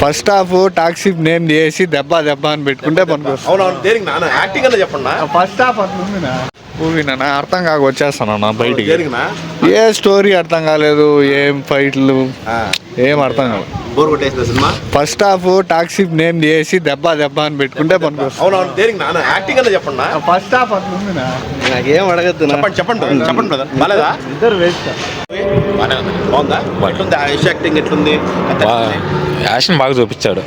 First half taxi name చేసి దెబ్బ దెబ్బ అని పెట్టుకుంటే ఫస్ట్ హాఫ్ అట్లా మూవీనా అర్థం కాక వచ్చేస్తానన్నా బయటికి. ఏ స్టోరీ అర్థం కాలేదు, ఏం ఫైట్లు ఏం అర్థం కాదు. ఫస్ట్ హాఫ్ టాక్సీ నేమ్ చేసి దెబ్బ దెబ్బ అని పెట్టుకుంటే ఫస్ట్ హాఫ్ అట్లా నాకేం అడగద్దు. చెప్పండి ఇద్దరు వేస్ట్. యాక్షన్ బాగా చూపించాడు.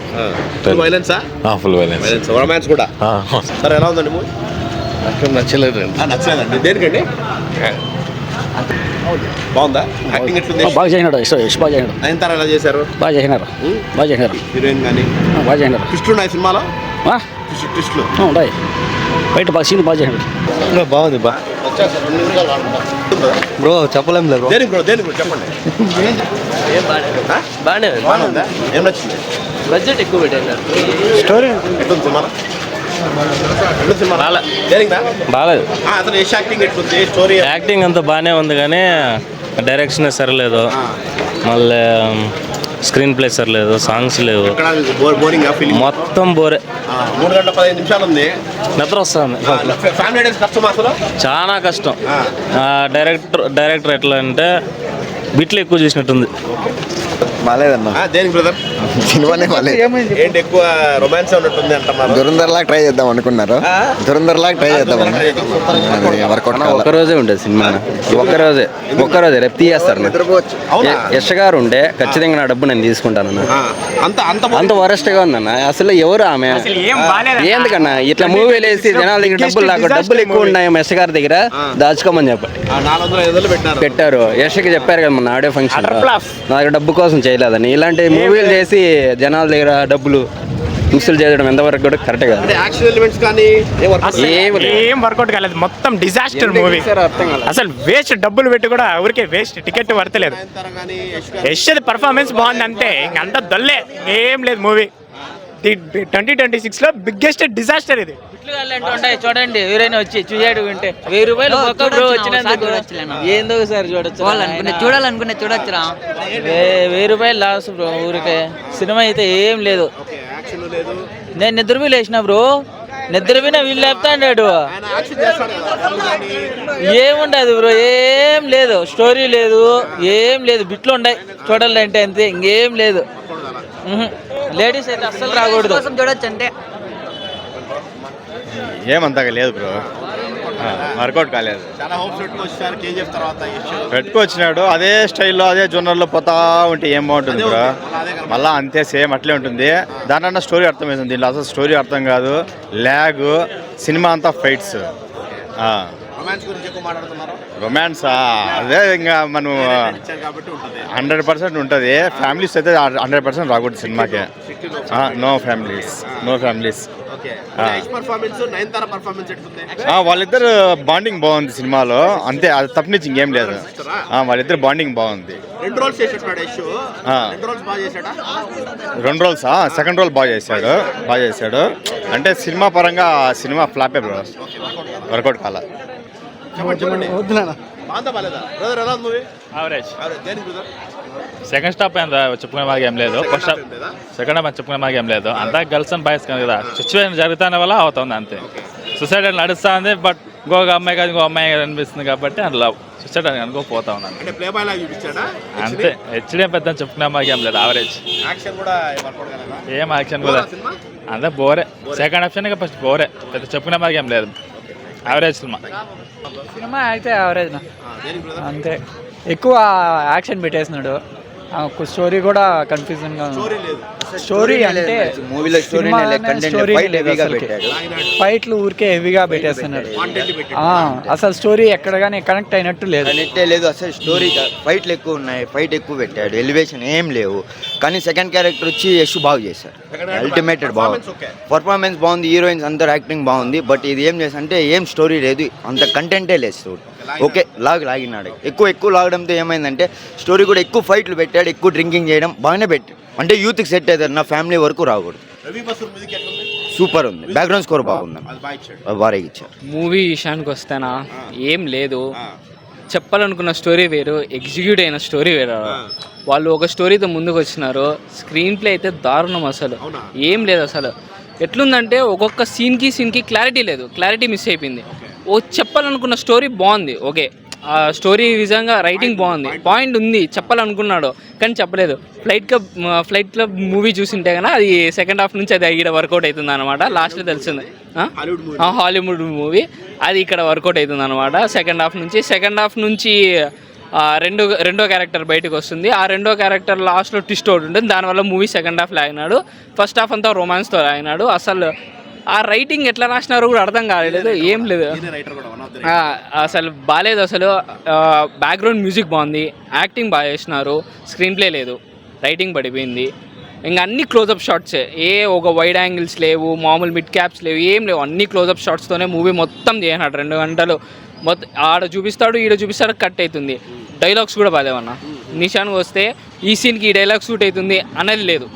Full violence. రొమాన్స్ కూడా. సరే, ఎలా ఉందండి మూవీ? నచ్చలేదండి. దేనికండి? బాగుందా? యాక్టింగ్ ఎట్లుంది? బాగా చేసినాడు. బాగా చేసినాడు. నయనతార ఎలా చేశారు? బాగా చేసినారు. బాగా చేసినారు. హీరోయిన్ కానీ బాగా చేసినారు. ట్విస్టులు ఉన్నాయి సినిమాలో. ట్విస్టులు ఉంటాయి. బయట బాగా సీన్ బాగా చేసినాడు. బాగుంది బ్రో. చెప్పలేం లేదు. దేనికి బ్రో చెప్పండి. బాగుందా? ఏం నచ్చింది? బడ్జెట్ ఎక్కువ పెట్టారు. స్టోరీ ఎట్లుంది సినిమా? బాగాలేదు. అసలు యాక్టింగ్ ఎట్లుంది? స్టోరీ యాక్టింగ్ అంతా బాగానే ఉంది కానీ డైరెక్షన్ సరలేదు. మళ్ళీ స్క్రీన్ ప్లే సరలేదు, సాంగ్స్ లేవు, మొత్తం బోరే. 3 గంటల 15 నిమిషాలు ఉంది. నిద్ర వస్తుంది. ఫ్యామిలీ కష్టం అసలు, చాలా కష్టం. డైరెక్టర్ ఎట్లా అంటే బిట్లు ఎక్కువ చేసినట్టుంది. బాగాలేదన్నా. దేనికి బ్రదర్? సినిమానే బాగాలేదు. ఏంటి ఎక్కువ రొమాన్స్ ఉన్నట్టుంది అంటున్నారు. దురంధర్ లాగా ట్రై చేద్దాం అనుకున్నారు. దురంధర్ లాగా ట్రై చేద్దాం. ఒక్కరోజే ఉండేది సినిమా. ఒక్కరోజే రేపు తీయేస్తారు. యశ్ గారు ఉండే ఖచ్చితంగా నా డబ్బు నేను తీసుకుంటానన్న. అంత వరస్ట్గా ఉందన్న. అసలు ఎవరు ఆమె? ఎందుకన్నా ఇట్లా మూవీలు వేసి జనాల దగ్గర డబ్బులు ఎక్కువ ఉన్నాయి యశ్ గారి దగ్గర, దాచుకోమని చెప్పండి. 400 పెట్టారు. యశ్కి చెప్పారు కదా మన ఆడియో ఫంక్షన్, నా దగ్గర డబ్బు కోసం చేయలేదని. ఇలాంటి మూవీలు చేసి జనాల దగ్గర డబ్బులు మిక్సులు చేయడం ఎంతవరకు కూడా కరెక్ట్ కాదు. ఏం వర్కౌట్ కాలేదు. మొత్తం డిజాస్టర్ మూవీ. అసలు వేస్ట్. డబ్బులు పెట్టి కూడా ఊరికే వేస్ట్. టికెట్ వర్తలేదు. యశ్ పర్ఫార్మెన్స్ బాగుంది అంతే, ఇంకంతా దొల్లే, ఏం లేదు మూవీ. 2026 లో బిగ్గెస్ట్ డిజాస్టర్ ఇది. చూడండి, ఎవరైనా వచ్చి చూసాడు వింటే 1000 రూపాయలు వచ్చినందుకు ఏందో సార్ చూడాలనుకునే చూడొచ్చురా. 1000 రూపాయలు లాస్ బ్రో ఊరికే. సినిమా అయితే ఏం లేదు. నేను నిద్రపోయి లేచిన బ్రో. నిద్రపోయినా వీళ్ళు లేపుతా అన్నాడు. ఏముండదు బ్రో, ఏం లేదు. స్టోరీ లేదు, ఏం లేదు. బిట్లు ఉన్నాయి చూడాలంటే అంతే, ఇంకేం లేదు. లేడీస్ అయితే అస్సలు రాకూడదు. చూడొచ్చు అంటే ఏమంతగా లేదు బ్రో, వర్కౌట్ కాలేదు. పెట్టుకొచ్చినాడు అదే స్టైల్లో అదే జోనర్లో పోతా ఉంటే ఏం బాగుంటుంది బ్రో. మళ్ళీ అంతే సేమ్ అట్లే ఉంటుంది. దానివల్ల స్టోరీ అర్థమవుతుంది. దీంట్లో అసలు స్టోరీ అర్థం కాదు. ల్యాగ్. సినిమా అంతా ఫైట్స్. రొమాన్స్ అదే ఇంకా మనం 100% ఉంటుంది. ఫ్యామిలీస్ అయితే 100% రాకూడదు సినిమాకి. No families. వాళ్ళిద్దరు బాండింగ్ బాగుంది సినిమాలో, అంతే. అది తప్పనిచ్చి ఇంకేం లేదు. వాళ్ళిద్దరు బాండింగ్ బాగుంది. 2 రోల్స్ సెకండ్ రోల్ బాగా చేశాడు. అంటే సినిమా పరంగా సినిమా ఫ్లాపే బ్రో, వర్కౌట్ కాల. సెకండ్ స్టాప్ చెప్పుకునే మాకు ఏం లేదు. ఫస్ట్ స్టాప్ సెకండ్ హాఫ్ చెప్పుకునే మాకు ఏం లేదు. అంతా గర్ల్స్ అండ్ బాయ్స్ కదా, సిచ్యువేషన్ జరుగుతానే వల్ల అవుతుంది అంతే. సూసైడ్ అని నడుస్తూ ఉంది. బట్ ఇంకొక అమ్మాయి కాదు ఇంకో అమ్మాయి అనిపిస్తుంది కాబట్టి అందులో సూసైడ్ అని అనుకోపోతా ఉన్నాను అంతే. హెచ్డీ పెద్ద చెప్పుకునే మాకు ఏం లేదు. యావరేజ్. ఏం యాక్షన్ కూడా అంతే బోరే. సెకండ్ ఆప్షన్ ఫస్ట్ బోరే. పెద్ద చెప్పుకునే మాకు ఏం లేదు. యావరేజ్ సినిమా అయితే యావరేజ్ అంతే. ఎక్కువ యాక్షన్ పెట్టేసినాడు. స్టోరీ కూడా కన్ఫ్యూజన్ గా ఉంది. స్టోరీ అంటే ఫైట్లు ఊరికే హెవీగా పెట్టేస్తున్నాడు. అసలు స్టోరీ ఎక్కడ కానీ కనెక్ట్ అయినట్టు లేదు. అసలు స్టోరీ ఫైట్లు ఎక్కువ ఉన్నాయి. ఫైట్ ఎక్కువ పెట్టాడు. ఎలివేషన్ ఏం లేవు. కానీ సెకండ్ క్యారెక్టర్ వచ్చి యశ్ బాగా చేశారు. అల్టిమేటెడ్ బాగుంది. పర్ఫార్మెన్స్ బాగుంది. హీరోయిన్స్ అందరు యాక్టింగ్ బాగుంది. బట్ ఇది ఏం చేసి అంటే ఏం స్టోరీ లేదు. అంత కంటెంటే లేదు స్టోరీ. ఓకే లాగినాడు. ఎక్కువ లాగడంతో ఏమైందంటే స్టోరీ కూడా ఎక్కువ ఫైట్లు పెట్టాడు. ఎక్కువ డ్రింకింగ్ చేయడం బాగానే పెట్టాడు. అంటే యూత్కి సెట్ అవుతారు. నా ఫ్యామిలీ వరకు రాకూడదు. సూపర్ ఉంది. బ్యాక్గ్రౌండ్ స్కోర్ బాగుంది. బాగా ఇచ్చారు. మూవీ విషయానికి వస్తేనా ఏం లేదు. చెప్పాలనుకున్న స్టోరీ వేరు, ఎగ్జిక్యూట్ అయిన స్టోరీ వేరు. వాళ్ళు ఒక స్టోరీతో ముందుకు వచ్చినారు. స్క్రీన్ ప్లే అయితే దారుణం, అసలు ఏం లేదు. అసలు ఎట్లుందంటే ఒక్కొక్క సీన్కి క్లారిటీ లేదు, క్లారిటీ మిస్ అయిపోయింది. ఓ చెప్పాలనుకున్న స్టోరీ బాగుంది, ఓకే, ఆ స్టోరీ విధంగా రైటింగ్ బాగుంది, పాయింట్ ఉంది, చెప్పాలనుకున్నాడు కానీ చెప్పలేదు. ఫ్లైట్ క్లబ్ మూవీ చూసింటే కన్నా అది సెకండ్ హాఫ్ నుంచి అది ఇక్కడ వర్కౌట్ అవుతుంది అనమాట. లాస్ట్లో తెలిసింది హాలీవుడ్ మూవీ, అది ఇక్కడ వర్కౌట్ అవుతుంది అనమాట. సెకండ్ హాఫ్ నుంచి రెండో క్యారెక్టర్ బయటకు వస్తుంది. ఆ రెండో క్యారెక్టర్ లాస్ట్లో ట్విస్ట్ ఒకటి ఉంటుంది, దానివల్ల మూవీ సెకండ్ హాఫ్ లాగినాడు. ఫస్ట్ హాఫ్ అంతా రొమాన్స్తో లాగినాడు. అసలు ఆ రైటింగ్ ఎట్లా రాసినారో కూడా అర్థం కాలేదు, ఏం లేదు, అసలు బాగాలేదు. అసలు బ్యాక్గ్రౌండ్ మ్యూజిక్ బాగుంది, యాక్టింగ్ బాగా చేసినారు, స్క్రీన్ ప్లే లేదు, రైటింగ్ పడిపోయింది. ఇంకా అన్ని క్లోజప్ షాట్సే, ఒక వైడ్ యాంగిల్స్ లేవు, మామూలు మిడ్ క్యాప్స్ లేవు, ఏం లేవు, అన్ని క్లోజప్ షాట్స్తోనే మూవీ మొత్తం చేసినాడు. 2 గంటలు మొత్తం ఆడ చూపిస్తాడు, ఈడ చూపిస్తాడు, కట్ అవుతుంది. డైలాగ్స్ కూడా బాగాలేవన్నా. నిషాన్కి వస్తే ఈ సీన్కి ఈ డైలాగ్ సూట్ అవుతుంది అనేది లేదు,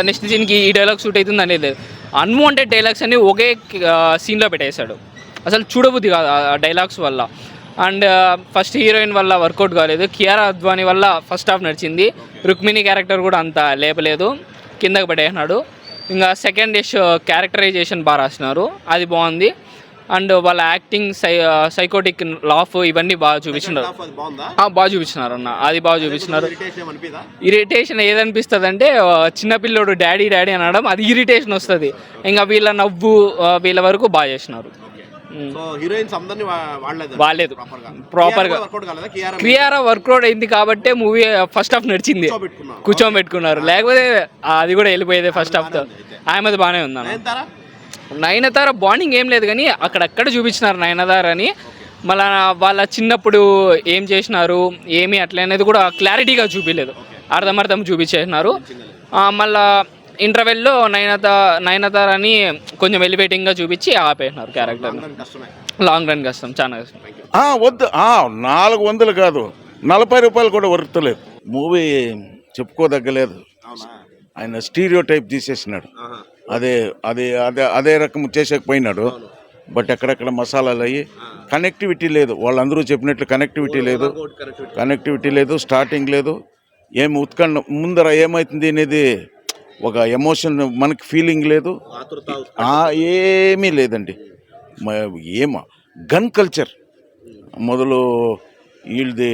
నెక్స్ట్ సీన్కి ఈ డైలాగ్ సూట్ అవుతుంది అనేది లేదు. అన్వాంటెడ్ డైలాగ్స్ అన్ని ఒకే సీన్లో పెట్టేశాడు. అసలు చూడబుద్ధి కాదు ఆ డైలాగ్స్ వల్ల. అండ్ ఫస్ట్ హీరోయిన్ వల్ల వర్కౌట్ కాలేదు, కియారా అద్వానీ వల్ల ఫస్ట్ హాఫ్ నడిచింది. రుక్మిణి క్యారెక్టర్ కూడా అంత లేపలేదు, కిందకి పడేసినాడు. ఇంకా సెకండ్ క్యారెక్టరైజేషన్ బాగా రాసినారు, అది బాగుంది. అండ్ వాళ్ళ యాక్టింగ్, సైకోటిక్ లాఫ్ ఇవన్నీ బాగా చూపించినారు, బాగా చూపించినారు అన్న, అది బాగా చూపించినారు. ఇరిటేషన్ ఏదనిపిస్తుంది అంటే చిన్నపిల్లోడు డాడీ అనడం, అది ఇరిటేషన్ వస్తుంది. ఇంకా వీళ్ళ నవ్వు వీళ్ళ వరకు బాగా చేసినారు. వాళ్ళలేదు ప్రాపర్గా. కియారా వర్కౌట్ అయింది కాబట్టి మూవీ ఫస్ట్ హాఫ్ నడిచింది, కూర్చోబెట్టుకున్నారు, లేకపోతే అది కూడా వెళ్ళిపోయేది ఫస్ట్ హాఫ్తో. ఆమెది బాగానే ఉందన్న. నయనతార బాండింగ్ ఏం లేదు కానీ అక్కడక్కడ చూపించినారు నయనతార అని. మళ్ళీ వాళ్ళ చిన్నప్పుడు ఏం చేసినారు ఏమి అట్లా అనేది కూడా క్లారిటీగా చూపించలేదు, అర్థం చూపించేసినారు. మళ్ళీ ఇంటర్వెల్లో నయనతార అని కొంచెం ఎలివేటింగ్గా చూపించి ఆపేసినారు క్యారెక్టర్. లాంగ్ రన్ కష్టం, చాలా కష్టం. వద్దు, 400 కాదు 40 రూపాయలు కూడా వర్తలేదు. మూవీ చెప్పుకోదగ్గలేదు. ఆయన స్టీరియో టైప్ తీసేసినాడు, అదే రకం చేసేకపోయినాడు. బట్ ఎక్కడెక్కడ మసాలాలు అయ్యి కనెక్టివిటీ లేదు. వాళ్ళందరూ చెప్పినట్లు కనెక్టివిటీ లేదు, స్టార్టింగ్ లేదు, ఏం ఉత్కంఠ ముందర ఏమవుతుంది అనేది ఒక ఎమోషన్ మనకి ఫీలింగ్ లేదు, ఏమీ లేదండి. గన్ కల్చర్ మొదలు వీళ్ళది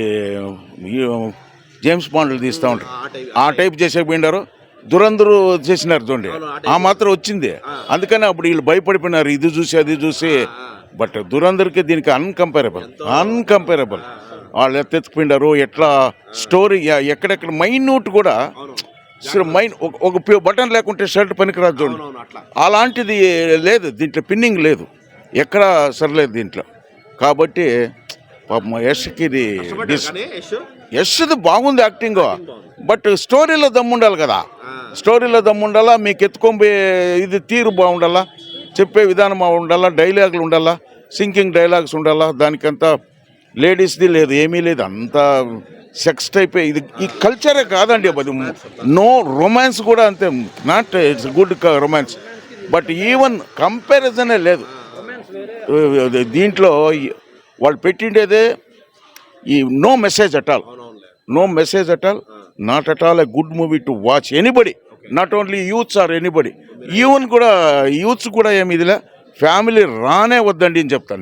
జేమ్స్ బాండ్లు తీస్తూ ఉంటారు, ఆ టైప్ చేసేపోయినారు. దురందరూ చేసినారు చూడండి, ఆ మాత్రం వచ్చింది. అందుకని అప్పుడు వీళ్ళు భయపడిపోయినారు, ఇది చూసి అది చూసి. బట్ దురందరికి దీనికి అన్కంపేరబుల్. వాళ్ళు ఎత్తెత్తుకుపోయినారు, ఎట్లా స్టోరీ ఎక్కడెక్కడ మైన్యూట్ కూడా ఒక బటన్ లేకుంటే షర్ట్ పనికిరాదు చూడండి, అలాంటిది లేదు దీంట్లో, పిన్నింగ్ లేదు, ఎక్కడ సరిలేదు దీంట్లో. కాబట్టి పాపం యష్కి ఇది యష్ది బాగుంది యాక్టింగ్, బట్ స్టోరీలో దమ్ముండాలి కదా, స్టోరీలో దమ్ముండాలా, మీకు ఎత్తుకొని ఇది తీరు బాగుండాలా, చెప్పే విధానం బాగుండాలా, డైలాగులు ఉండాలా, సింకింగ్ డైలాగ్స్ ఉండాలా. దానికంతా లేడీస్ది లేదు, ఏమీ లేదు, అంతా సెక్స్ టైపే. ఇది ఈ కల్చరే కాదండి, అది నో రొమాన్స్ కూడా అంతే, not it's good romance. But even కంపారిజనే లేదు దీంట్లో. వాళ్ళు పెట్టిండేదే ఈ no message at all, not at all a good movie to watch anybody, not only youths or anybody. Even కూడా యూత్స్ కూడా ఏమి ఇదిలే, ఫ్యామిలీ రానే వద్దండి అని చెప్తాను నేను.